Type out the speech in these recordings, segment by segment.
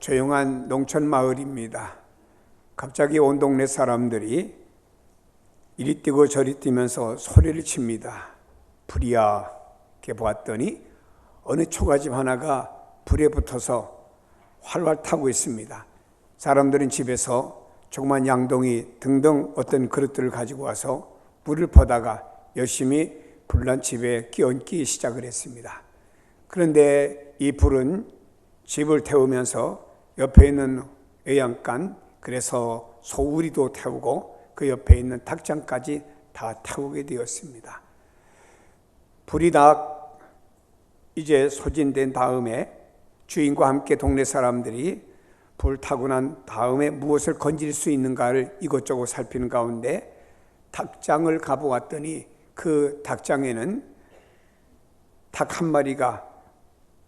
조용한 농촌 마을입니다. 갑자기 온 동네 사람들이 이리 뛰고 저리 뛰면서 소리를 칩니다. 불이야. 이렇게 보았더니 어느 초가집 하나가 불에 붙어서 활활 타고 있습니다. 사람들은 집에서 조그만 양동이 등등 어떤 그릇들을 가지고 와서 물을 퍼다가 열심히 불난 집에 끼얹기 시작을 했습니다. 그런데 이 불은 집을 태우면서 옆에 있는 외양간, 그래서 소우리도 태우고 그 옆에 있는 닭장까지 다 태우게 되었습니다. 불이 다 이제 소진된 다음에 주인과 함께 동네 사람들이 불 타고 난 다음에 무엇을 건질 수 있는가를 이것저것 살피는 가운데 닭장을 가보았더니 그 닭장에는 닭 한 마리가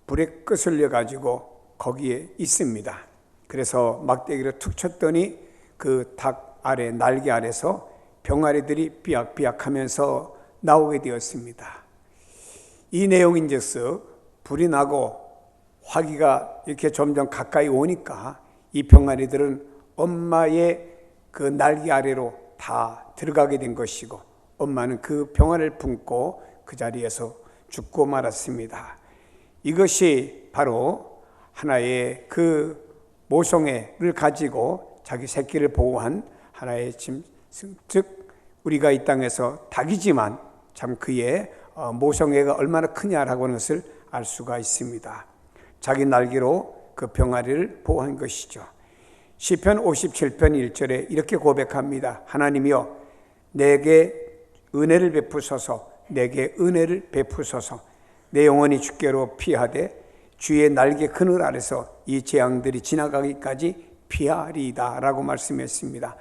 불에 끄슬려 가지고 거기에 있습니다. 그래서 막대기로 툭 쳤더니 그 닭 아래, 날개 아래서 병아리들이 삐약삐약 하면서 나오게 되었습니다. 이 내용인즉슨 불이 나고 화기가 이렇게 점점 가까이 오니까 이 병아리들은 엄마의 그 날개 아래로 다 들어가게 된 것이고, 엄마는 그 병아리를 품고 그 자리에서 죽고 말았습니다. 이것이 바로 하나의 그 모성애를 가지고 자기 새끼를 보호한 하나의 짐승, 즉 우리가 이 땅에서 닭이지만 참 그의 모성애가 얼마나 크냐라고 하는 것을 알 수가 있습니다. 자기 날개로 그 병아리를 보호한 것이죠. 시편 57편 1절에 이렇게 고백합니다. 하나님이여 내게 은혜를 베푸소서, 내게 은혜를 베푸소서. 내 영혼이 주께로 피하되 주의 날개 그늘 아래서 이 재앙들이 지나가기까지 피하리이다 라고 말씀했습니다.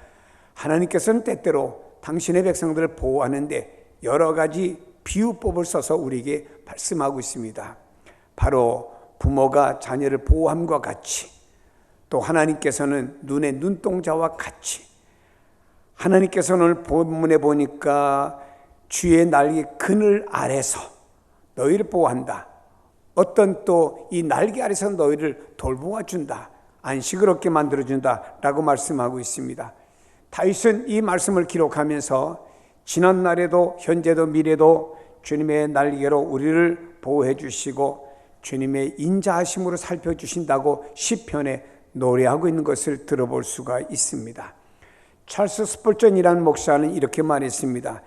하나님께서는 때때로 당신의 백성들을 보호하는데 여러 가지 비유법을 써서 우리에게 말씀하고 있습니다. 바로 부모가 자녀를 보호함과 같이, 또 하나님께서는 눈의 눈동자와 같이, 하나님께서는 오늘 본문에 보니까 주의 날개 그늘 아래서 너희를 보호한다. 어떤 또 이 날개 아래서 너희를 돌보아 준다. 안식을 얻게 만들어준다 라고 말씀하고 있습니다. 다윗은 이 말씀을 기록하면서 지난날에도 현재도 미래도 주님의 날개로 우리를 보호해 주시고 주님의 인자하심으로 살펴주신다고 시편에 노래하고 있는 것을 들어볼 수가 있습니다. 찰스 스펄전이라는 목사는 이렇게 말했습니다.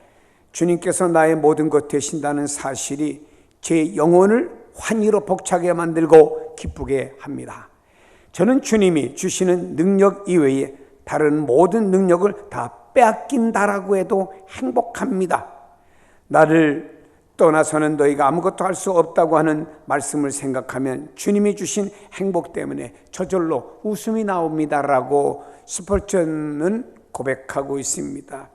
주님께서 나의 모든 것 되신다는 사실이 제 영혼을 환희로 벅차게 만들고 기쁘게 합니다. 저는 주님이 주시는 능력 이외에 다른 모든 능력을 다 빼앗긴다라고 해도 행복합니다. 나를 떠나서는 너희가 아무것도 할 수 없다고 하는 말씀을 생각하면 주님이 주신 행복 때문에 저절로 웃음이 나옵니다라고 스펄전은 고백하고 있습니다.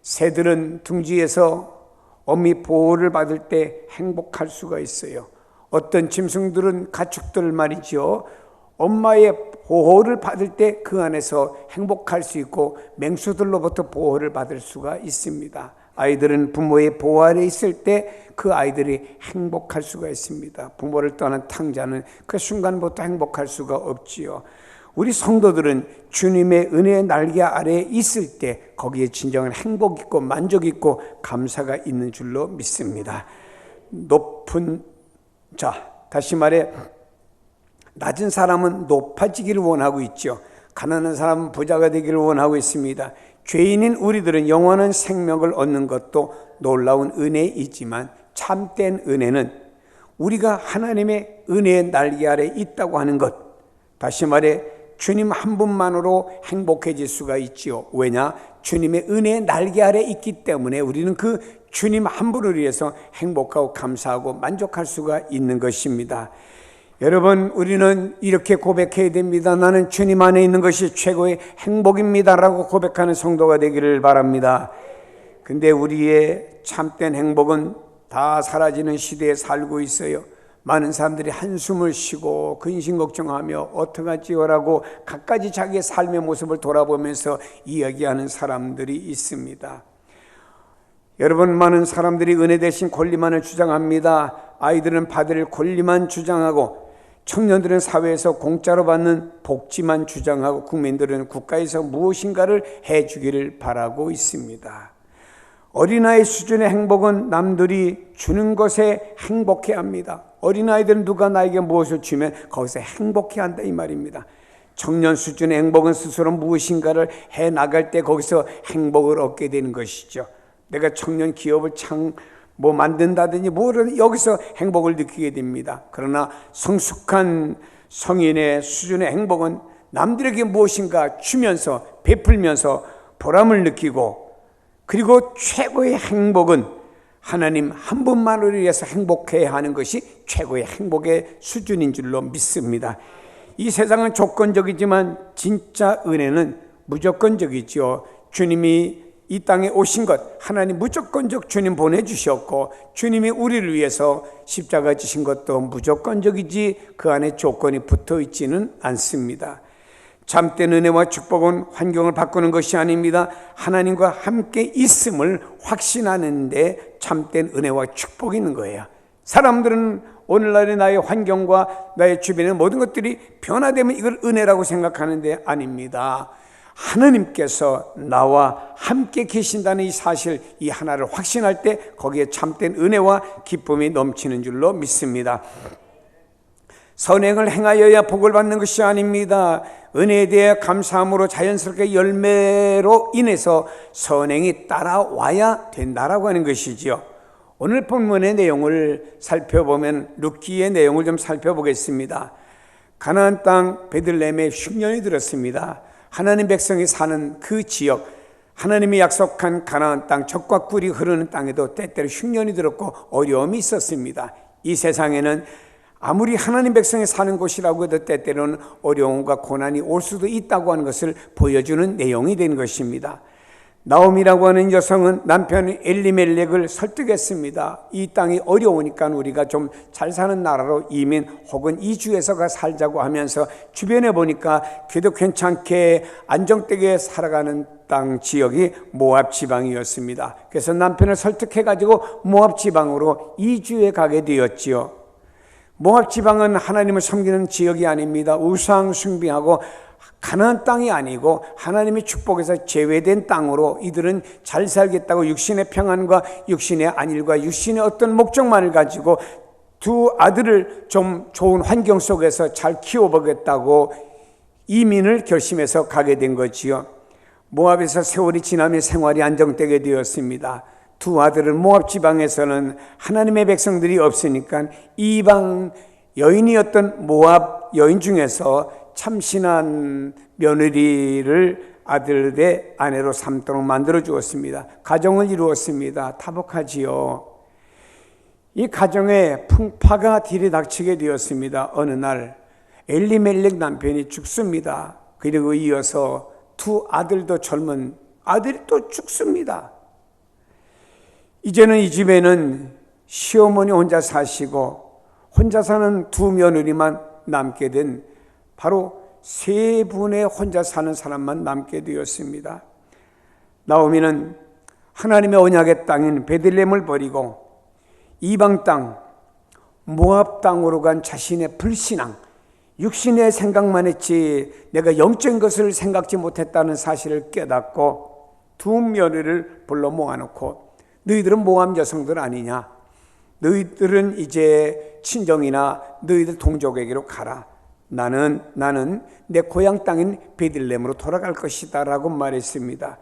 새들은 둥지에서 어미 보호를 받을 때 행복할 수가 있어요. 어떤 짐승들은 가축들 말이죠, 엄마의 보호를 받을 때 그 안에서 행복할 수 있고 맹수들로부터 보호를 받을 수가 있습니다. 아이들은 부모의 보호 아래 있을 때 그 아이들이 행복할 수가 있습니다. 부모를 떠난 탕자는 그 순간부터 행복할 수가 없지요. 우리 성도들은 주님의 은혜의 날개 아래에 있을 때 거기에 진정한 행복 있고 만족 있고 감사가 있는 줄로 믿습니다. 높은 자, 다시 말해 낮은 사람은 높아지기를 원하고 있죠. 가난한 사람은 부자가 되기를 원하고 있습니다. 죄인인 우리들은 영원한 생명을 얻는 것도 놀라운 은혜이지만 참된 은혜는 우리가 하나님의 은혜의 날개 아래에 있다고 하는 것, 다시 말해 주님 한 분만으로 행복해질 수가 있지요. 왜냐? 주님의 은혜의 날개 아래에 있기 때문에 우리는 그 주님 한 분을 위해서 행복하고 감사하고 만족할 수가 있는 것입니다. 여러분, 우리는 이렇게 고백해야 됩니다. 나는 주님 안에 있는 것이 최고의 행복입니다 라고 고백하는 성도가 되기를 바랍니다. 근데 우리의 참된 행복은 다 사라지는 시대에 살고 있어요. 많은 사람들이 한숨을 쉬고 근심 걱정하며 어떡하지요라고 갖가지 자기의 삶의 모습을 돌아보면서 이야기하는 사람들이 있습니다. 여러분, 많은 사람들이 은혜 대신 권리만을 주장합니다. 아이들은 받을 권리만 주장하고 청년들은 사회에서 공짜로 받는 복지만 주장하고 국민들은 국가에서 무엇인가를 해주기를 바라고 있습니다. 어린아이 수준의 행복은 남들이 주는 것에 행복해합니다. 어린아이들은 누가 나에게 무엇을 주면 거기서 행복해한다 이 말입니다. 청년 수준의 행복은 스스로 무엇인가를 해나갈 때 거기서 행복을 얻게 되는 것이죠. 내가 청년 기업을 만든다든지 뭐를 여기서 행복을 느끼게 됩니다. 그러나 성숙한 성인의 수준의 행복은 남들에게 무엇인가 주면서 베풀면서 보람을 느끼고, 그리고 최고의 행복은 하나님 한 분만을 위해서 행복해야 하는 것이 최고의 행복의 수준인 줄로 믿습니다. 이 세상은 조건적이지만 진짜 은혜는 무조건적이죠. 주님이 이 땅에 오신 것, 하나님 무조건적 주님 보내주셨고, 주님이 우리를 위해서 십자가 지신 것도 무조건적이지 그 안에 조건이 붙어 있지는 않습니다. 참된 은혜와 축복은 환경을 바꾸는 것이 아닙니다. 하나님과 함께 있음을 확신하는데 참된 은혜와 축복이 있는 거예요. 사람들은 오늘날의 나의 환경과 나의 주변의 모든 것들이 변화되면 이걸 은혜라고 생각하는데 아닙니다. 하나님께서 나와 함께 계신다는 이 사실, 이 하나를 확신할 때 거기에 참된 은혜와 기쁨이 넘치는 줄로 믿습니다. 선행을 행하여야 복을 받는 것이 아닙니다. 은혜에 대해 감사함으로 자연스럽게 열매로 인해서 선행이 따라와야 된다라고 하는 것이지요. 오늘 본문의 내용을 살펴보면 룻기의 내용을 좀 살펴보겠습니다. 가나안 땅 베들레헴에 흉년이 들었습니다. 하나님 백성이 사는 그 지역, 하나님이 약속한 가나안 땅, 젖과 꿀이 흐르는 땅에도 때때로 흉년이 들었고 어려움이 있었습니다. 이 세상에는 아무리 하나님 백성이 사는 곳이라고 해도 때때로는 어려움과 고난이 올 수도 있다고 하는 것을 보여주는 내용이 된 것입니다. 나옴이라고 하는 여성은 남편 엘리멜렉을 설득했습니다. 이 땅이 어려우니까 우리가 좀 잘 사는 나라로 이민 혹은 이주해서 살자고 하면서 주변에 보니까 그래도 괜찮게 안정되게 살아가는 땅 지역이 모압 지방이었습니다. 그래서 남편을 설득해가지고 모압 지방으로 이주해 가게 되었지요. 모압 지방은 하나님을 섬기는 지역이 아닙니다. 우상 숭배하고 가나안 땅이 아니고 하나님의 축복에서 제외된 땅으로 이들은 잘 살겠다고 육신의 평안과 육신의 안일과 육신의 어떤 목적만을 가지고 두 아들을 좀 좋은 환경 속에서 잘 키워보겠다고 이민을 결심해서 가게 된 거지요. 모압에서 세월이 지나며 생활이 안정되게 되었습니다. 두 아들은 모압 지방에서는 하나님의 백성들이 없으니까 이방 여인이었던 모압 여인 중에서 참신한 며느리를 아들의 아내로 삼도록 만들어 주었습니다. 가정을 이루었습니다. 타복하지요. 이 가정에 풍파가 들이닥치게 되었습니다. 어느 날 엘리멜렉 남편이 죽습니다. 그리고 이어서 두 아들도 젊은 아들이 또 죽습니다. 이제는 이 집에는 시어머니 혼자 사시고 혼자 사는 두 며느리만 남게 된 바로 세 분의 혼자 사는 사람만 남게 되었습니다. 나오미는 하나님의 언약의 땅인 베들레헴을 버리고 이방 땅 모압 땅으로 간 자신의 불신앙, 육신의 생각만 했지 내가 영적인 것을 생각지 못했다는 사실을 깨닫고 두 며느리를 불러 모아놓고 너희들은 모압 여성들 아니냐? 너희들은 이제 친정이나 너희들 동족에게로 가라. 나는 내 고향 땅인 베들레헴으로 돌아갈 것이다 라고 말했습니다.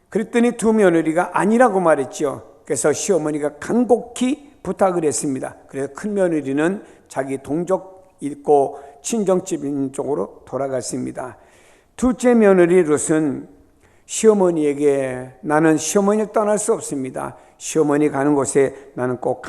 그랬더니 두 며느리가 아니라고 말했죠. 그래서 시어머니가 간곡히 부탁을 했습니다. 그래서 큰 며느리는 자기 동족 있고 친정집인 쪽으로 돌아갔습니다. 둘째 며느리 룻은 시어머니에게 나는 시어머니를 떠날 수 없습니다. 시어머니 가는 곳에 나는 꼭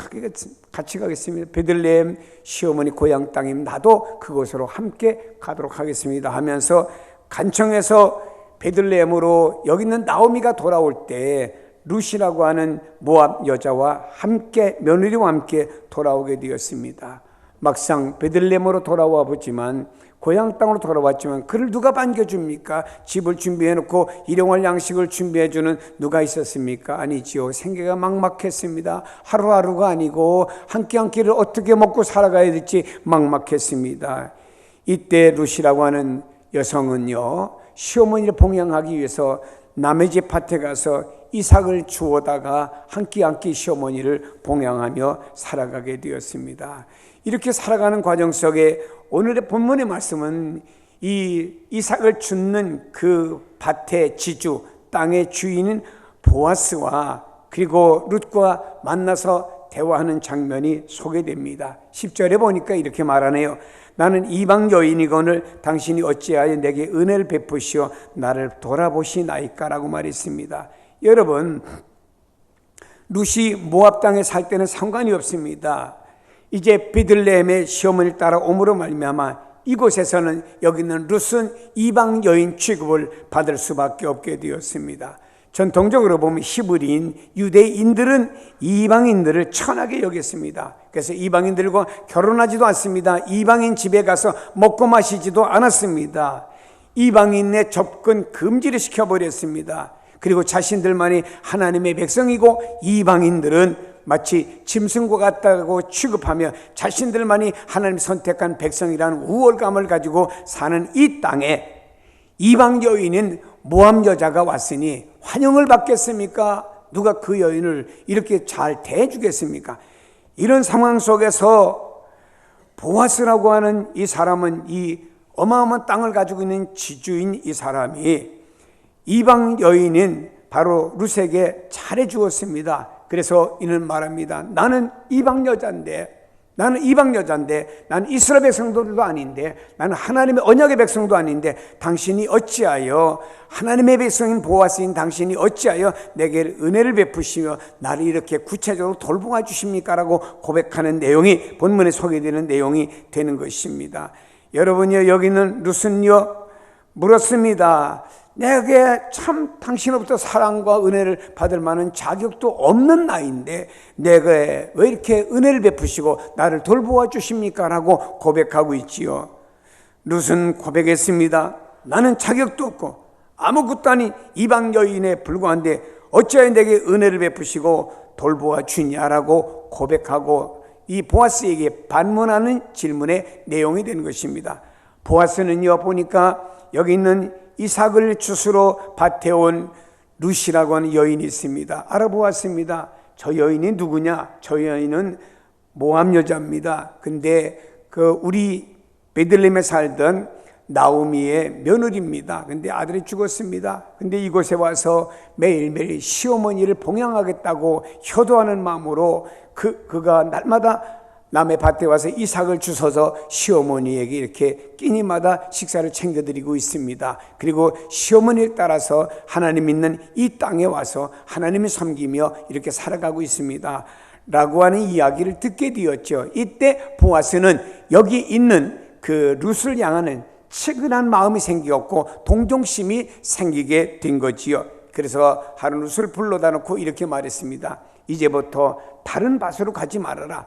같이 가겠습니다. 베들레헴 시어머니 고향 땅임 나도 그곳으로 함께 가도록 하겠습니다 하면서 간청해서 베들레헴으로 여기 있는 나오미가 돌아올 때 룻이라고 하는 모압 여자와 함께 며느리와 함께 돌아오게 되었습니다. 막상 베들레헴으로 돌아와 보지만 고향 땅으로 돌아왔지만 그를 누가 반겨줍니까? 집을 준비해놓고 일용할 양식을 준비해주는 누가 있었습니까? 아니지요. 생계가 막막했습니다. 하루하루가 아니고 한 끼 한 끼를 어떻게 먹고 살아가야 될지 막막했습니다. 이때 룻이라고 하는 여성은요, 시어머니를 봉양하기 위해서 남의 집 밭에 가서 이삭을 주워다가 한 끼 한 끼 시어머니를 봉양하며 살아가게 되었습니다. 이렇게 살아가는 과정 속에 오늘의 본문의 말씀은 이 이삭을 줍는 그 밭의 지주, 땅의 주인인 보아스와 그리고 룻과 만나서 대화하는 장면이 소개됩니다. 10절에 보니까 이렇게 말하네요. 나는 이방 여인이거늘 당신이 어찌하여 내게 은혜를 베푸시어 나를 돌아보시나이까라고 말했습니다. 여러분, 룻이 모압 땅에 살 때는 상관이 없습니다. 이제 베들레헴의 시어머니를 따라 옴으로 말미암아 이곳에서는 여기 있는 룻은 이방 여인 취급을 받을 수밖에 없게 되었습니다. 전통적으로 보면 히브리인 유대인들은 이방인들을 천하게 여겼습니다. 그래서 이방인들과 결혼하지도 않습니다. 이방인 집에 가서 먹고 마시지도 않았습니다. 이방인의 접근 금지를 시켜버렸습니다. 그리고 자신들만이 하나님의 백성이고 이방인들은 마치 짐승과 같다고 취급하며 자신들만이 하나님이 선택한 백성이라는 우월감을 가지고 사는 이 땅에 이방 여인인 모압 여자가 왔으니 환영을 받겠습니까? 누가 그 여인을 이렇게 잘 대해주겠습니까? 이런 상황 속에서 보아스라고 하는 이 사람은 이 어마어마한 땅을 가지고 있는 지주인 이 사람이 이방 여인인 바로 룻에게 잘해 주었습니다. 그래서 이는 말합니다. 나는 이방 여자인데 나는 이스라엘 백성들도 아닌데 나는 하나님의 언약의 백성도 아닌데 당신이 어찌하여 하나님의 백성인 보아스인 당신이 어찌하여 내게 은혜를 베푸시며 나를 이렇게 구체적으로 돌보아 주십니까? 라고 고백하는 내용이 본문에 소개되는 내용이 되는 것입니다. 여러분요, 여기는 룻은요 물었습니다. 내게 참 당신으로부터 사랑과 은혜를 받을 만한 자격도 없는 나인데 내가 왜 이렇게 은혜를 베푸시고 나를 돌보아 주십니까? 라고 고백하고 있지요. 룻은 고백했습니다. 나는 자격도 없고 아무것도 아닌 이방 여인에 불과한데 어찌하여 내게 은혜를 베푸시고 돌보아 주냐라고 고백하고 이 보아스에게 반문하는 질문의 내용이 되는 것입니다. 보아스는요 보니까 여기 있는 이삭을 주스로 밭에 온 룻이라고 하는 여인이 있습니다. 알아보았습니다. 저 여인이 누구냐? 저 여인은 모압 여자입니다. 근데 우리 베들레헴에 살던 나오미의 며느리입니다. 근데 아들이 죽었습니다. 근데 이곳에 와서 매일매일 시어머니를 봉양하겠다고 효도하는 마음으로 그가 날마다 남의 밭에 와서 이삭을 주워서 시어머니에게 이렇게 끼니마다 식사를 챙겨드리고 있습니다. 그리고 시어머니를 따라서 하나님 있는 이 땅에 와서 하나님을 섬기며 이렇게 살아가고 있습니다. 라고 하는 이야기를 듣게 되었죠. 이때 보아스는 여기 있는 그 룻을 향하는 측은한 마음이 생겼고 동정심이 생기게 된 거지요. 그래서 하루 룻을 불러다 놓고 이렇게 말했습니다. 이제부터 다른 밭으로 가지 말아라.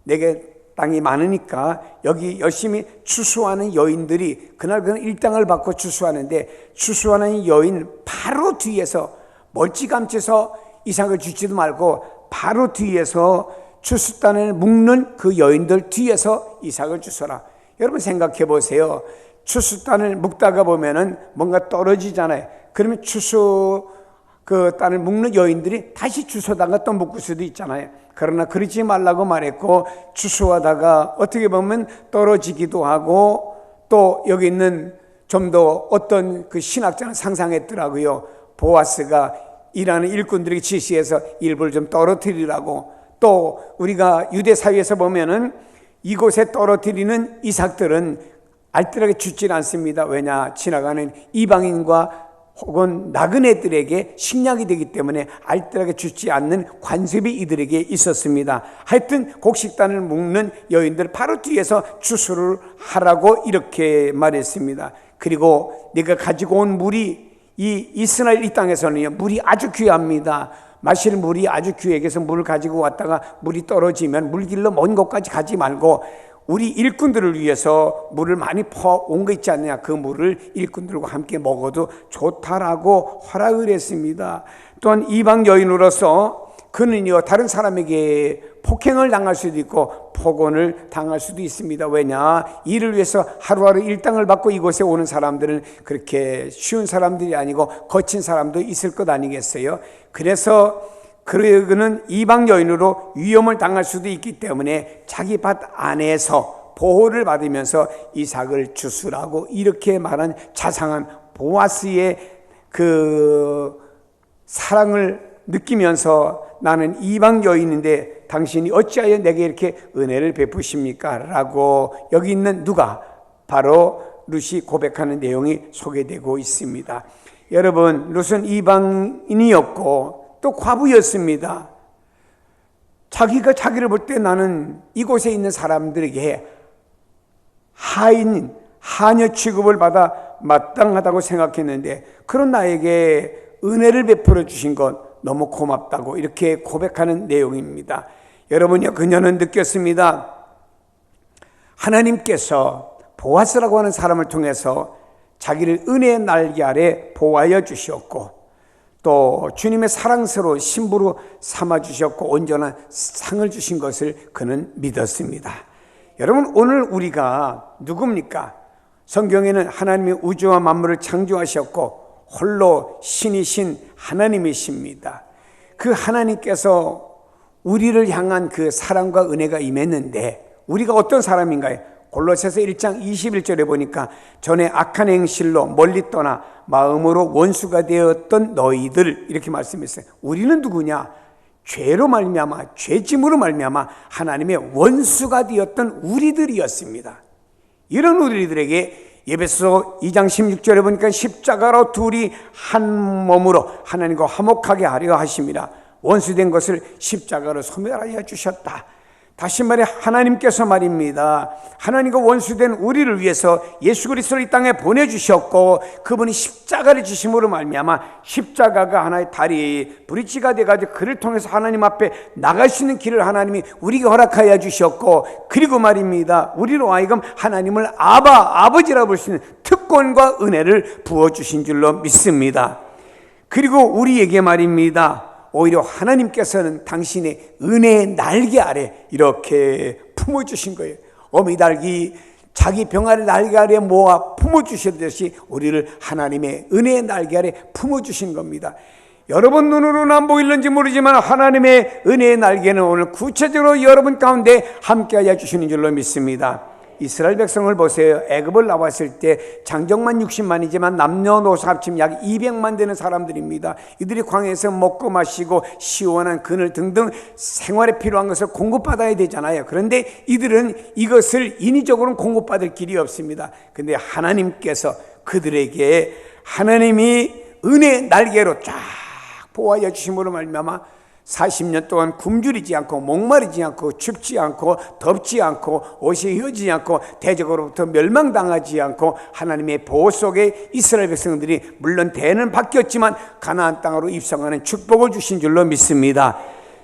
내게 땅이 많으니까 여기 열심히 추수하는 여인들이 그날 일당을 받고 추수하는데 추수하는 여인 바로 뒤에서 멀찌감치서 이삭을 주지도 말고 바로 뒤에서 추수단을 묶는 그 여인들 뒤에서 이삭을 주서라. 여러분 생각해 보세요. 추수단을 묶다가 보면은 뭔가 떨어지잖아요. 그러면 그 땅을 묶는 여인들이 다시 주워다가 또 묶을 수도 있잖아요. 그러나 그러지 말라고 말했고 주워하다가 어떻게 보면 떨어지기도 하고 또 여기 있는 좀 더 어떤 그 신학자는 상상했더라고요. 보아스가 일하는 일꾼들에게 지시해서 일부를 좀 떨어뜨리라고. 또 우리가 유대 사회에서 보면은 이곳에 떨어뜨리는 이삭들은 알뜰하게 죽질 않습니다. 왜냐? 지나가는 이방인과 혹은 나그네들에게 식량이 되기 때문에 알뜰하게 주지 않는 관습이 이들에게 있었습니다. 하여튼 곡식단을 묶는 여인들 바로 뒤에서 추수를 하라고 이렇게 말했습니다. 그리고 네가 가지고 온 물이 이 이스라엘 이 땅에서는 물이 아주 귀합니다. 마실 물이 아주 귀해서 물을 가지고 왔다가 물이 떨어지면 물길로 먼 곳까지 가지 말고 우리 일꾼들을 위해서 물을 많이 퍼온 거 있지 않느냐, 그 물을 일꾼들과 함께 먹어도 좋다라고 허락을 했습니다. 또한 이방 여인으로서 그는요 다른 사람에게 폭행을 당할 수도 있고 폭언을 당할 수도 있습니다. 왜냐, 이를 위해서 하루하루 일당을 받고 이곳에 오는 사람들은 그렇게 쉬운 사람들이 아니고 거친 사람도 있을 것 아니겠어요? 그래서 그는 이방 여인으로 위험을 당할 수도 있기 때문에 자기 밭 안에서 보호를 받으면서 이삭을 주수라고 이렇게 말한 자상한 보아스의 그 사랑을 느끼면서 나는 이방 여인인데 당신이 어찌하여 내게 이렇게 은혜를 베푸십니까? 라고 여기 있는 누가? 바로 룻이 고백하는 내용이 소개되고 있습니다. 여러분, 룻은 이방인이었고 또 과부였습니다. 자기가 자기를 볼 때 나는 이곳에 있는 사람들에게 하인, 하녀 취급을 받아 마땅하다고 생각했는데 그런 나에게 은혜를 베풀어 주신 것 너무 고맙다고 이렇게 고백하는 내용입니다. 여러분요, 그녀는 느꼈습니다. 하나님께서 보아스라고 하는 사람을 통해서 자기를 은혜의 날개 아래 보호하여 주셨고 또 주님의 사랑스러운 신부로 삼아 주셨고 온전한 상을 주신 것을 그는 믿었습니다. 여러분, 오늘 우리가 누굽니까? 성경에는 하나님이 우주와 만물을 창조하셨고 홀로 신이신 하나님이십니다. 그 하나님께서 우리를 향한 그 사랑과 은혜가 임했는데 우리가 어떤 사람인가요? 골로새서 1장 21절에 보니까 전에 악한 행실로 멀리 떠나 마음으로 원수가 되었던 너희들 이렇게 말씀했어요. 우리는 누구냐? 죄로 말미암아 죄짐으로 말미암아 하나님의 원수가 되었던 우리들이었습니다. 이런 우리들에게 에베소 2장 16절에 보니까 십자가로 둘이 한 몸으로 하나님과 화목하게 하려 하심이라. 원수된 것을 십자가로 소멸하여 주셨다. 다시 말해 하나님께서 말입니다. 하나님과 원수된 우리를 위해서 예수 그리스도를 이 땅에 보내주셨고 그분이 십자가를 지심으로 말미암아 십자가가 하나의 다리 브릿지가 돼가지고 그를 통해서 하나님 앞에 나갈 수 있는 길을 하나님이 우리에게 허락하여 주셨고 그리고 말입니다. 우리로 하여금 하나님을 아버지라고 볼 수 있는 특권과 은혜를 부어주신 줄로 믿습니다. 그리고 우리에게 말입니다. 오히려 하나님께서는 당신의 은혜의 날개 아래 이렇게 품어주신 거예요. 어미닭이 자기 병아리 날개 아래 모아 품어주셨듯이 우리를 하나님의 은혜의 날개 아래 품어주신 겁니다. 여러분 눈으로는 안 보일는지 모르지만 하나님의 은혜의 날개는 오늘 구체적으로 여러분 가운데 함께하여 주시는 줄로 믿습니다. 이스라엘 백성을 보세요. 애굽을 나왔을 때 장정만 60만이지만 남녀노소 합치면 약 200만 되는 사람들입니다. 이들이 광야에서 먹고 마시고 시원한 그늘 등등 생활에 필요한 것을 공급받아야 되잖아요. 그런데 이들은 이것을 인위적으로는 공급받을 길이 없습니다. 그런데 하나님께서 그들에게 하나님이 은혜의 날개로 쫙 보호하여 주심으로 말미암아 40년 동안 굶주리지 않고 목마르지 않고 춥지 않고 덥지 않고 옷이 휘어지지 않고 대적으로부터 멸망당하지 않고 하나님의 보호 속에 이스라엘 백성들이 물론 대는 바뀌었지만 가나안 땅으로 입성하는 축복을 주신 줄로 믿습니다.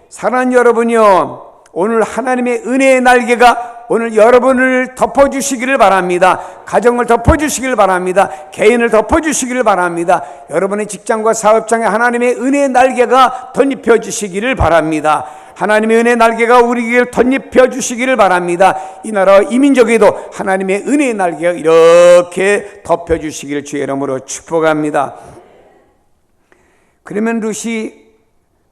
사랑하는 여러분이요, 오늘 하나님의 은혜의 날개가 오늘 여러분을 덮어주시기를 바랍니다. 가정을 덮어주시기를 바랍니다. 개인을 덮어주시기를 바랍니다. 여러분의 직장과 사업장에 하나님의 은혜의 날개가 덧입혀 주시기를 바랍니다. 하나님의 은혜의 날개가 우리에게 덧입혀 주시기를 바랍니다. 이 나라와 이 민족에도 하나님의 은혜의 날개가 이렇게 덮여주시기를 주의 이름으로 축복합니다. 그러면 룻이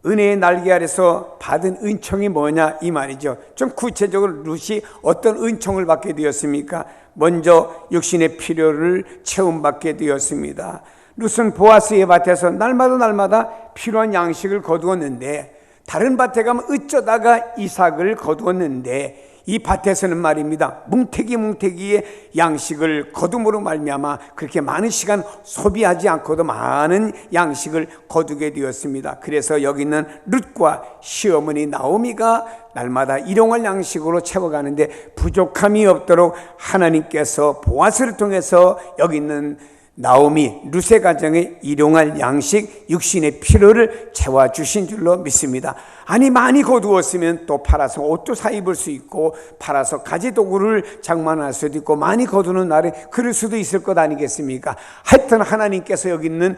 은혜의 날개 아래서 받은 은총이 뭐냐 이 말이죠. 좀 구체적으로 룻이 어떤 은총을 받게 되었습니까? 먼저 육신의 필요를 채움받게 되었습니다. 룻은 보아스의 밭에서 날마다 필요한 양식을 거두었는데 다른 밭에 가면 어쩌다가 이삭을 거두었는데 이 밭에서는 말입니다. 뭉태기의 양식을 거둠으로 말미암아 그렇게 많은 시간 소비하지 않고도 많은 양식을 거두게 되었습니다. 그래서 여기 있는 룻과 시어머니 나오미가 날마다 일용할 양식으로 채워가는데 부족함이 없도록 하나님께서 보아스를 통해서 여기 있는 나오미 룻의 가정에 일용할 양식 육신의 필요를 채워주신 줄로 믿습니다. 아니 많이 거두었으면 또 팔아서 옷도 사 입을 수 있고 팔아서 가지도구를 장만할 수도 있고 많이 거두는 날에 그럴 수도 있을 것 아니겠습니까? 하여튼 하나님께서 여기 있는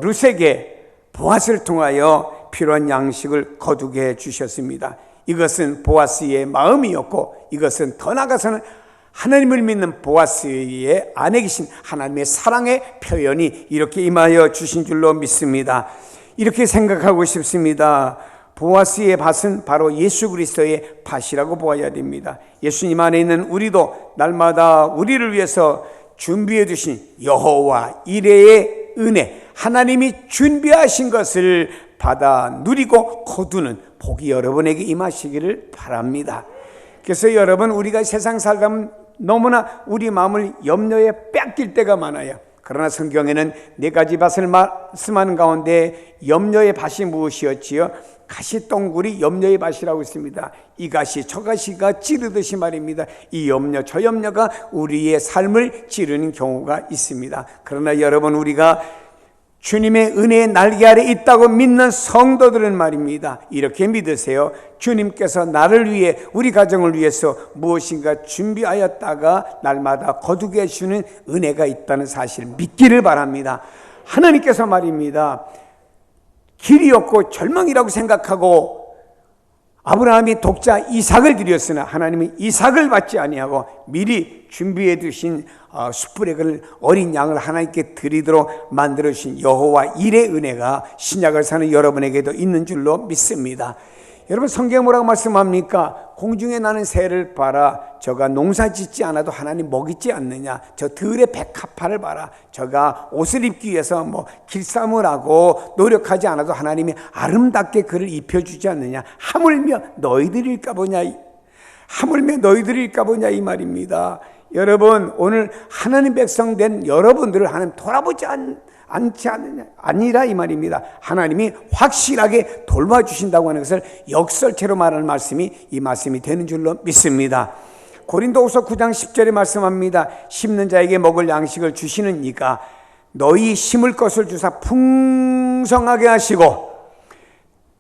룻에게 보아스를 통하여 필요한 양식을 거두게 해주셨습니다. 이것은 보아스의 마음이었고 이것은 더 나아가서는 하나님을 믿는 보아스의 안에 계신 하나님의 사랑의 표현이 이렇게 임하여 주신 줄로 믿습니다. 이렇게 생각하고 싶습니다. 보아스의 밭은 바로 예수 그리스도의 밭이라고 보아야 됩니다. 예수님 안에 있는 우리도 날마다 우리를 위해서 준비해 주신 여호와 이레의 은혜, 하나님이 준비하신 것을 받아 누리고 거두는 복이 여러분에게 임하시기를 바랍니다. 그래서 여러분, 우리가 세상 살다 너무나 우리 마음을 염려에 뺏길 때가 많아요. 그러나 성경에는 네 가지 밭을 말씀하는 가운데 염려의 밭이 무엇이었지요? 가시덩굴이 염려의 밭이라고 있습니다. 이 가시 저 가시가 찌르듯이 말입니다. 이 염려 저 염려가 우리의 삶을 찌르는 경우가 있습니다. 그러나 여러분, 우리가 주님의 은혜의 날개 아래 있다고 믿는 성도들은 말입니다, 이렇게 믿으세요. 주님께서 나를 위해, 우리 가정을 위해서 무엇인가 준비하였다가 날마다 거두게 해주는 은혜가 있다는 사실 믿기를 바랍니다. 하나님께서 말입니다, 길이 없고 절망이라고 생각하고 아브라함이 독자 이삭을 드렸으나 하나님이 이삭을 받지 아니하고 미리 준비해 두신 숯불에 어린 양을 하나님께 드리도록 만들어 주신 여호와 일의 은혜가 신약을 사는 여러분에게도 있는 줄로 믿습니다. 여러분, 성경에 뭐라고 말씀합니까? 공중에 나는 새를 봐라. 저가 농사 짓지 않아도 하나님 먹이지 않느냐. 저 들의 백합화를 봐라. 저가 옷을 입기 위해서 길쌈을 하고 노력하지 않아도 하나님이 아름답게 그를 입혀주지 않느냐. 하물며 너희들일까 보냐. 하물며 너희들일까 보냐, 이 말입니다. 여러분, 오늘 하나님 백성 된 여러분들을 하나님 돌아보지 않지 않느냐, 아니라 이 말입니다. 하나님이 확실하게 돌봐주신다고 하는 것을 역설체로 말하는 말씀이 이 말씀이 되는 줄로 믿습니다. 고린도후서 9장 10절에 말씀합니다. 심는 자에게 먹을 양식을 주시는 이가 너희 심을 것을 주사 풍성하게 하시고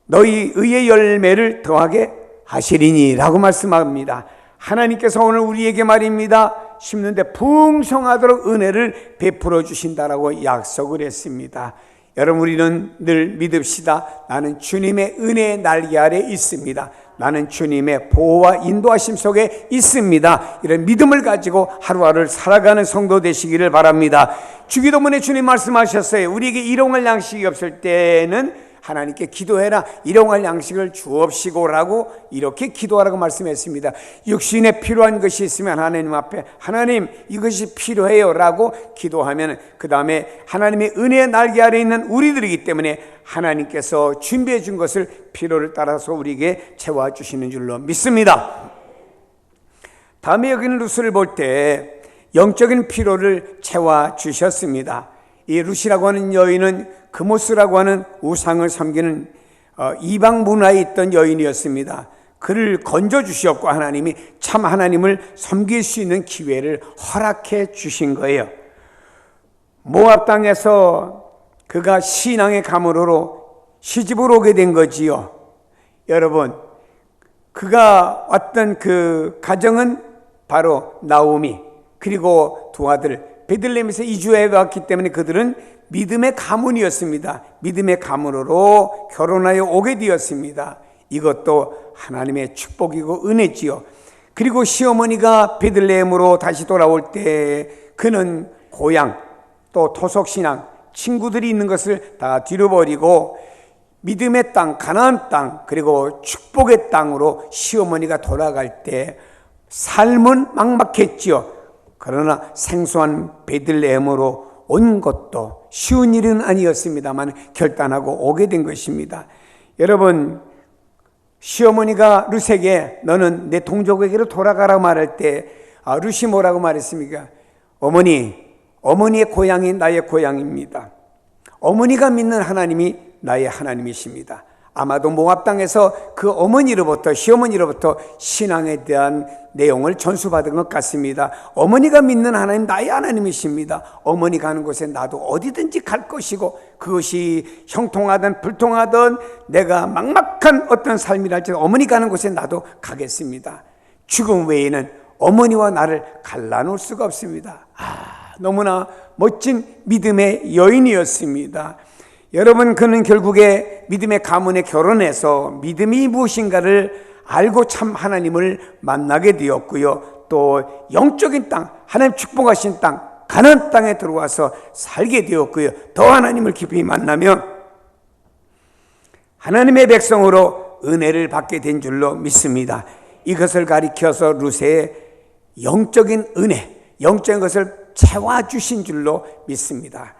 너희 의의 열매를 더하게 하시리니 라고 말씀합니다. 하나님께서 오늘 우리에게 말입니다, 심는데 풍성하도록 은혜를 베풀어 주신다라고 약속을 했습니다. 여러분, 우리는 늘 믿읍시다. 나는 주님의 은혜의 날개 아래 있습니다. 나는 주님의 보호와 인도하심 속에 있습니다. 이런 믿음을 가지고 하루하루를 살아가는 성도 되시기를 바랍니다. 주기도문에 주님 말씀하셨어요. 우리에게 일용할 양식이 없을 때는 하나님께 기도해라. 일용할 양식을 주옵시고라고 이렇게 기도하라고 말씀했습니다. 육신에 필요한 것이 있으면 하나님 앞에 하나님 이것이 필요해요 라고 기도하면 그 다음에 하나님의 은혜의 날개 아래 있는 우리들이기 때문에 하나님께서 준비해 준 것을 필요를 따라서 우리에게 채워주시는 줄로 믿습니다. 다음에 여기는 룻을 볼 때 영적인 필요를 채워주셨습니다. 이 룻이라고 하는 여인은 그모스라고 하는 우상을 섬기는 이방 문화에 있던 여인이었습니다. 그를 건져주셨고 하나님이 참 하나님을 섬길 수 있는 기회를 허락해 주신 거예요. 모압 땅에서 그가 신앙의 가문으로 시집을 오게 된 거지요. 여러분, 그가 왔던 그 가정은 바로 나오미 그리고 두 아들 베들레헴에서 이주해 왔기 때문에 그들은 믿음의 가문이었습니다. 믿음의 가문으로 결혼하여 오게 되었습니다. 이것도 하나님의 축복이고 은혜지요. 그리고 시어머니가 베들레헴으로 다시 돌아올 때 그는 고향 또 토속신앙 친구들이 있는 것을 다 뒤로 버리고 믿음의 땅 가나안 땅 그리고 축복의 땅으로 시어머니가 돌아갈 때 삶은 막막했지요. 그러나 생소한 베들레헴으로 온 것도 쉬운 일은 아니었습니다만 결단하고 오게 된 것입니다. 여러분, 시어머니가 룻에게 너는 내 동족에게로 돌아가라고 말할 때 룻이 뭐라고 말했습니까? 어머니의 고향이 나의 고향입니다. 어머니가 믿는 하나님이 나의 하나님이십니다. 아마도 모압 땅에서 그 어머니로부터, 시어머니로부터 신앙에 대한 내용을 전수받은 것 같습니다. 어머니가 믿는 하나님, 나의 하나님이십니다. 어머니 가는 곳에 나도 어디든지 갈 것이고, 그것이 형통하든 불통하든 내가 막막한 어떤 삶이랄지 어머니 가는 곳에 나도 가겠습니다. 죽음 외에는 어머니와 나를 갈라놓을 수가 없습니다. 너무나 멋진 믿음의 여인이었습니다. 여러분, 그는 결국에 믿음의 가문에 결혼해서 믿음이 무엇인가를 알고 참 하나님을 만나게 되었고요. 또 영적인 땅, 하나님 축복하신 땅, 가나안 땅에 들어와서 살게 되었고요. 더 하나님을 깊이 만나며 하나님의 백성으로 은혜를 받게 된 줄로 믿습니다. 이것을 가리켜서 루세의 영적인 은혜, 영적인 것을 채워주신 줄로 믿습니다.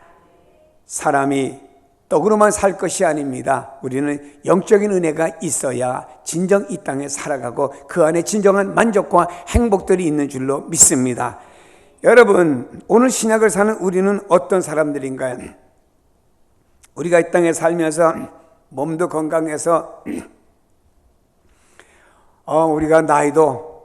사람이 떡으로만 살 것이 아닙니다. 우리는 영적인 은혜가 있어야 진정 이 땅에 살아가고 그 안에 진정한 만족과 행복들이 있는 줄로 믿습니다. 여러분, 오늘 신약을 사는 우리는 어떤 사람들인가요? 우리가 이 땅에 살면서 몸도 건강해서 우리가 나이도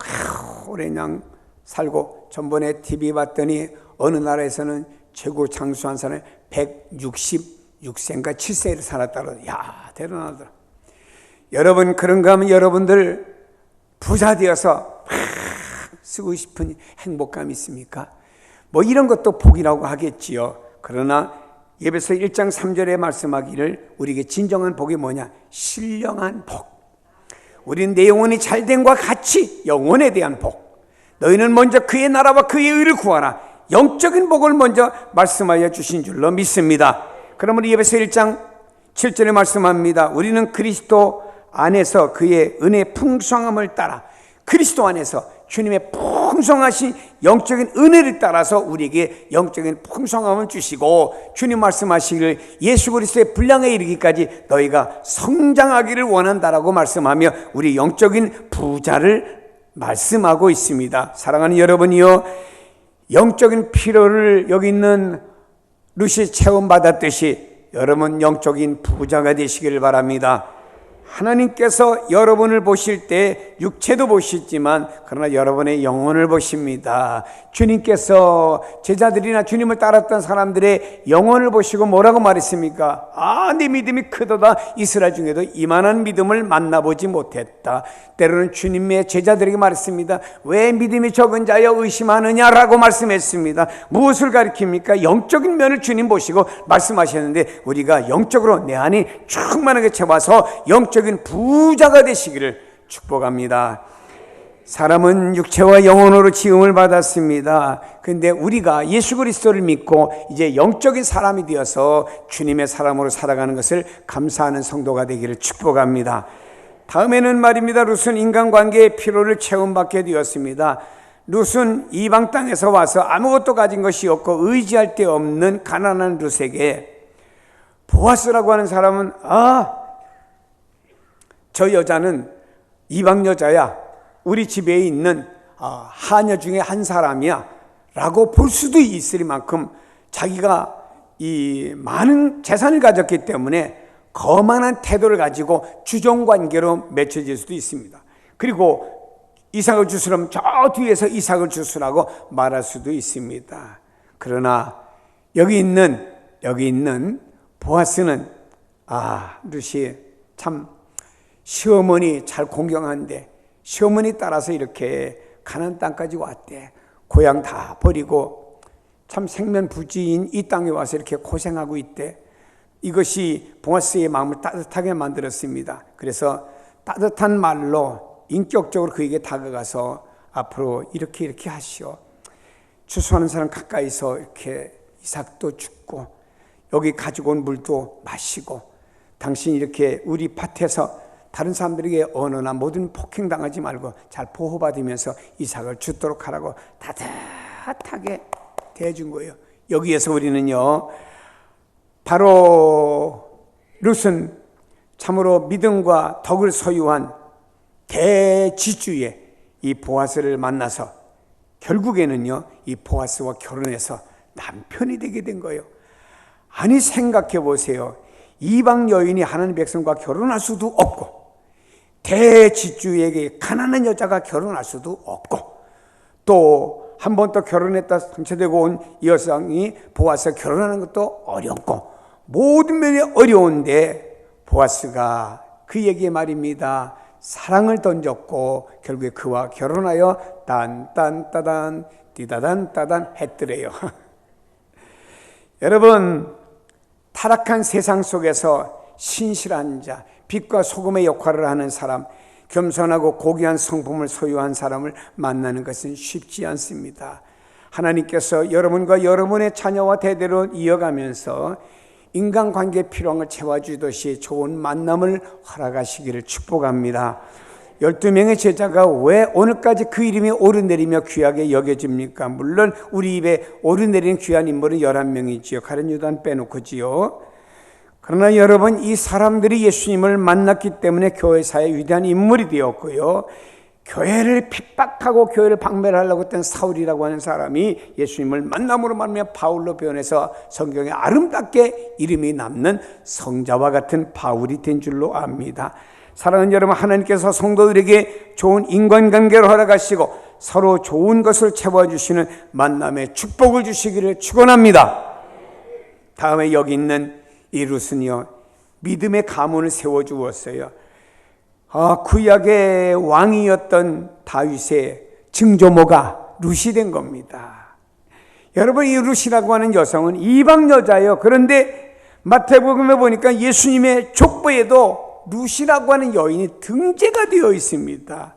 오래 그냥 살고, 전번에 TV 봤더니 어느 나라에서는 최고 장수한 사람이 166세인가 7세를 살았다고. 야, 대단하더라. 여러분, 그런가 하면 여러분들 부자 되어서 쓰고 싶은 행복감이 있습니까? 뭐 이런 것도 복이라고 하겠지요. 그러나 예배서 1장 3절에 말씀하기를 우리에게 진정한 복이 뭐냐? 신령한 복. 우리는 내 영혼이 잘됨과 같이 영혼에 대한 복. 너희는 먼저 그의 나라와 그의 의를 구하라. 영적인 복을 먼저 말씀하여 주신 줄로 믿습니다. 그러므로 예배서 1장 7절에 말씀합니다. 우리는 그리스도 안에서 그의 은혜의 풍성함을 따라, 그리스도 안에서 주님의 풍성하신 영적인 은혜를 따라서 우리에게 영적인 풍성함을 주시고, 주님 말씀하시기를 예수 그리스도의 분량에 이르기까지 너희가 성장하기를 원한다라고 말씀하며 우리 영적인 부자를 말씀하고 있습니다. 사랑하는 여러분이요, 영적인 필요를 여기 있는 루시 체험받았듯이 여러분 영적인 부자가 되시기를 바랍니다. 하나님께서 여러분을 보실 때 육체도 보시지만 그러나 여러분의 영혼을 보십니다. 주님께서 제자들이나 주님을 따랐던 사람들의 영혼을 보시고 뭐라고 말했습니까? 네 믿음이 크도다. 이스라엘 중에도 이만한 믿음을 만나보지 못했다. 때로는 주님의 제자들에게 말했습니다. 왜 믿음이 적은 자여 의심하느냐라고 말씀했습니다. 무엇을 가리킵니까? 영적인 면을 주님 보시고 말씀하셨는데, 우리가 영적으로 내 안이 충만하게 채워서 영적인 부자가 되시기를 축복합니다. 사람은 육체와 영혼으로 지음을 받았습니다. 그런데 우리가 예수 그리스도를 믿고 이제 영적인 사람이 되어서 주님의 사람으로 살아가는 것을 감사하는 성도가 되기를 축복합니다. 다음에는 말입니다. 룻은 인간관계의 피로를 체험받게 되었습니다. 룻은 이방 땅에서 와서 아무것도 가진 것이 없고 의지할 데 없는 가난한 룻에게 보아스라고 하는 사람은 저 여자는 이방 여자야, 우리 집에 있는 하녀 중에 한 사람이야 라고 볼 수도 있을 만큼 자기가 이 많은 재산을 가졌기 때문에 거만한 태도를 가지고 주종관계로 맺혀질 수도 있습니다. 그리고 이삭을 주스라면 저 뒤에서 이삭을 주스라고 말할 수도 있습니다. 그러나 여기 있는 보아스는 룻이 참 시어머니 잘 공경한데 시어머니 따라서 이렇게 가나안 땅까지 왔대. 고향 다 버리고 참 생면부지인 이 땅에 와서 이렇게 고생하고 있대. 이것이 보아스의 마음을 따뜻하게 만들었습니다. 그래서 따뜻한 말로 인격적으로 그에게 다가가서 앞으로 이렇게 하시오. 추수하는 사람 가까이서 이렇게 이삭도 죽고 여기 가지고 온 물도 마시고, 당신이 이렇게 우리 밭에서 다른 사람들에게 언어나 모든 폭행당하지 말고 잘 보호받으면서 이삭을 죽도록 하라고 따뜻하게 대해준 거예요. 여기에서 우리는요, 바로 룻은 참으로 믿음과 덕을 소유한 대지주의 이 보아스를 만나서 결국에는요, 이 보아스와 결혼해서 남편이 되게 된 거예요. 아니 생각해 보세요. 이방 여인이 하나님 백성과 결혼할 수도 없고, 대지주에게 가난한 여자가 결혼할 수도 없고, 또 한 번 또 결혼했다 상처되고 온 여성이 보아스와 결혼하는 것도 어렵고, 모든 면이 어려운데 보아스가 그에게 말입니다, 사랑을 던졌고 결국에 그와 결혼하여 딴딴따단 띠다단따단 했더래요. 여러분, 타락한 세상 속에서 신실한 자, 빛과 소금의 역할을 하는 사람, 겸손하고 고귀한 성품을 소유한 사람을 만나는 것은 쉽지 않습니다. 하나님께서 여러분과 여러분의 자녀와 대대로 이어가면서 인간관계의 필요함을 채워주듯이 좋은 만남을 허락하시기를 축복합니다. 12명의 제자가 왜 오늘까지 그 이름이 오르내리며 귀하게 여겨집니까? 물론 우리 입에 오르내리는 귀한 인물은 11명이지요. 가룟 유다는 빼놓고지요. 그러나 여러분, 이 사람들이 예수님을 만났기 때문에 교회사의 위대한 인물이 되었고요. 교회를 핍박하고 교회를 박멸하려고 했던 사울이라고 하는 사람이 예수님을 만남으로 말하며 바울로 변해서 성경에 아름답게 이름이 남는 성자와 같은 바울이 된 줄로 압니다. 사랑하는 여러분, 하나님께서 성도들에게 좋은 인간관계를 허락하시고 서로 좋은 것을 채워주시는 만남의 축복을 주시기를 축원합니다. 다음에 여기 있는 이 룻은요, 믿음의 가문을 세워주었어요. 구약의 왕이었던 다윗의 증조모가 룻이 된 겁니다. 여러분, 이 룻이라고 하는 여성은 이방 여자예요. 그런데 마태복음에 보니까 예수님의 족보에도 룻이라고 하는 여인이 등재가 되어 있습니다.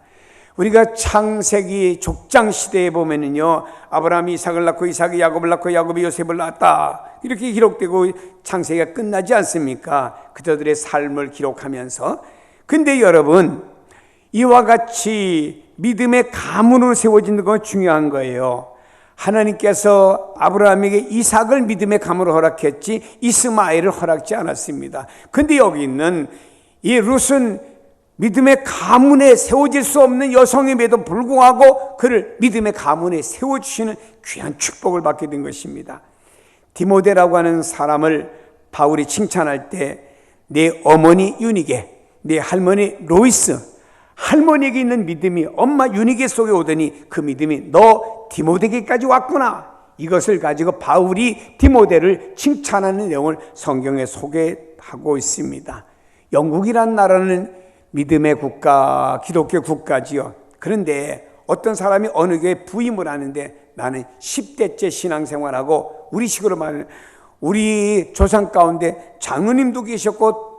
우리가 창세기 족장 시대에 보면은요, 아브라함이 이삭을 낳고 이삭이 야곱을 낳고 야곱이 요셉을 낳았다, 이렇게 기록되고 창세기가 끝나지 않습니까? 그들의 삶을 기록하면서. 근데 여러분, 이와 같이 믿음의 가문으로 세워지는 건 중요한 거예요. 하나님께서 아브라함에게 이삭을 믿음의 가문으로 허락했지 이스마엘을 허락지 않았습니다. 근데 여기 있는 이 룻은 믿음의 가문에 세워질 수 없는 여성임에도 불구하고 그를 믿음의 가문에 세워주시는 귀한 축복을 받게 된 것입니다. 디모데라고 하는 사람을 바울이 칭찬할 때 내 어머니 유니게, 내 할머니 로이스, 할머니에게 있는 믿음이 엄마 유니게 속에 오더니 그 믿음이 너 디모데에게까지 왔구나, 이것을 가지고 바울이 디모데를 칭찬하는 내용을 성경에 소개하고 있습니다. 영국이란 나라는 믿음의 국가, 기독교 국가지요. 그런데 어떤 사람이 어느 교회에 부임을 하는데 나는 10대째 신앙생활하고, 우리식으로 말하면 우리 조상 가운데 장로님도 계셨고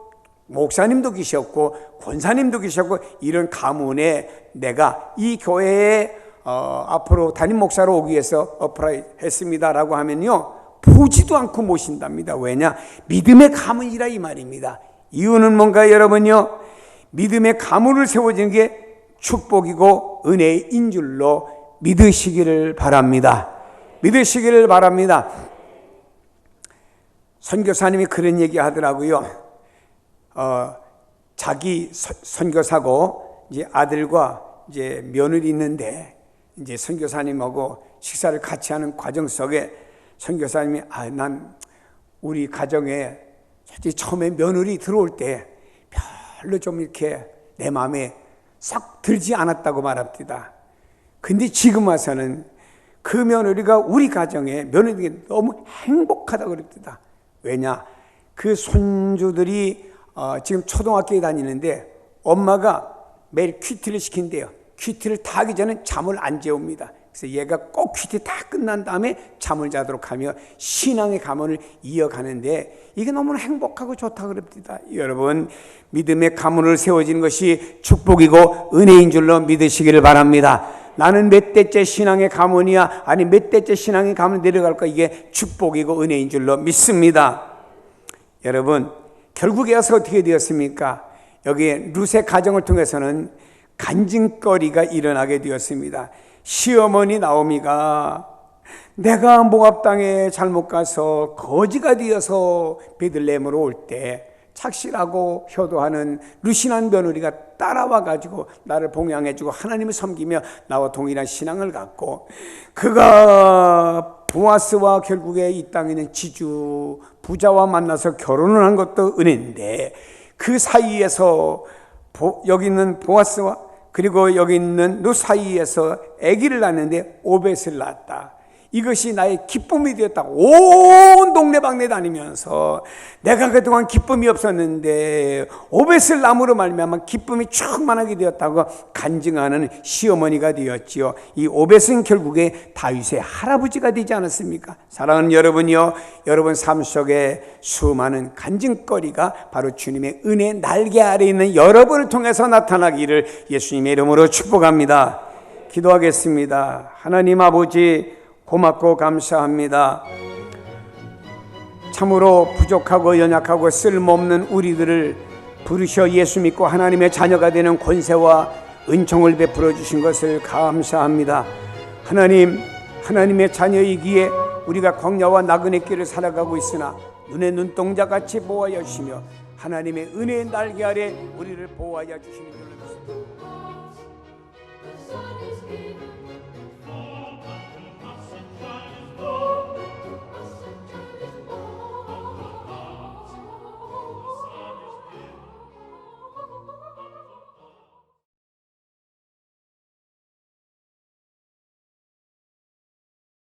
목사님도 계셨고 권사님도 계셨고 이런 가문에 내가 이 교회에 앞으로 담임 목사로 오기 위해서 어플라이 했습니다라고 하면요, 보지도 않고 모신답니다. 왜냐? 믿음의 가문이라 이 말입니다. 이유는 뭔가 여러분요, 믿음의 가문을 세워지는 게 축복이고 은혜인 줄로 믿으시기를 바랍니다. 믿으시기를 바랍니다. 선교사님이 그런 얘기 하더라고요. 자기 선교사고 이제 아들과 이제 며느리 있는데 이제 선교사님하고 식사를 같이 하는 과정 속에 선교사님이 난 우리 가정에 솔직히 처음에 며느리 들어올 때 별로 좀 이렇게 내 마음에 싹 들지 않았다고 말합니다. 근데 지금 와서는 그 며느리가 우리 가정에 며느리가 너무 행복하다고 그럽니다. 왜냐? 그 손주들이 지금 초등학교에 다니는데 엄마가 매일 큐티를 시킨대요. 큐티를 다 하기 전에 잠을 안 재웁니다. 그래서 얘가 꼭 큐티 다 끝난 다음에 잠을 자도록 하며 신앙의 가문을 이어가는데 이게 너무나 행복하고 좋다고 그럽니다. 여러분, 믿음의 가문을 세워지는 것이 축복이고 은혜인 줄로 믿으시기를 바랍니다. 나는 몇 대째 신앙의 가문이야, 아니 몇 대째 신앙의 가문 내려갈까, 이게 축복이고 은혜인 줄로 믿습니다. 여러분, 결국에 와서 어떻게 되었습니까? 여기에 룻의 가정을 통해서는 간증거리가 일어나게 되었습니다. 시어머니 나오미가 내가 모압 땅에 잘못 가서 거지가 되어서 베들레헴으로 올 때 착실하고 효도하는 룻이라는 며느리가 따라와 가지고 나를 봉양해주고 하나님을 섬기며 나와 동일한 신앙을 갖고 그가 보아스와 결국에 이 땅에 있는 지주 부자와 만나서 결혼을 한 것도 은혜인데 그 사이에서 여기 있는 보아스와 그리고 여기 있는 루 사이에서 아기를 낳는데 오벳을 낳았다. 이것이 나의 기쁨이 되었다. 온 동네방네 다니면서 내가 그동안 기쁨이 없었는데 오벳을 남으로 말미암아 기쁨이 충만하게 되었다고 간증하는 시어머니가 되었지요. 이 오벳은 결국에 다윗의 할아버지가 되지 않았습니까? 사랑하는 여러분이요, 여러분 삶 속에 수많은 간증거리가 바로 주님의 은혜 날개 아래 있는 여러분을 통해서 나타나기를 예수님의 이름으로 축복합니다. 기도하겠습니다. 하나님 아버지, 고맙고 감사합니다. 참으로 부족하고 연약하고 쓸모없는 우리들을 부르셔 예수 믿고 하나님의 자녀가 되는 권세와 은총을 베풀어 주신 것을 감사합니다. 하나님, 하나님의 자녀이기에 우리가 광야와 나그네 길을 살아가고 있으나 눈에 눈동자같이 보호하여 주시며 하나님의 은혜의 날개 아래 우리를 보호하여 주시는 줄 믿습니다.